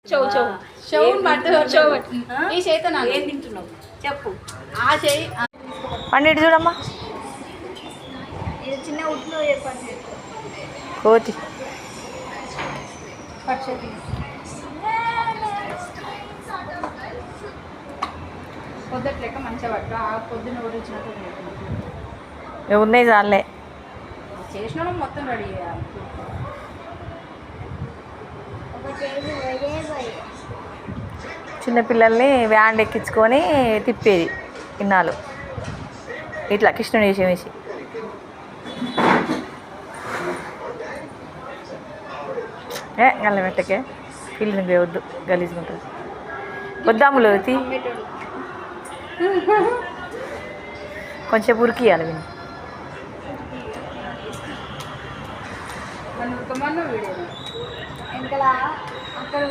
ఈ చేత ఏం తింటున్నావు చెప్పు. ఆ చేయి పండి ఇటు చూడమ్మా. చిన్న ఉట్లో ఏర్పాటు కోతి పొద్దుట్లేక మంచిగా పట్టు. ఆ పొద్దున్న ఊరించినట్టు ఉన్నాయి చాలే చేసిన మొత్తం రెడీ చేయాలి. చిన్నపిల్లల్ని వ్యాన్ ఎక్కించుకొని తిప్పేది ఇన్నాళ్ళు ఇట్లా కృష్ణుని వేషం వేసి. గల్ల పెట్టకే పిల్లిని వద్దు గలీజుకుంటుంది. వద్దాములు తీ కొంచెం ఉరికియాలి విని. వెనకాల అక్కడ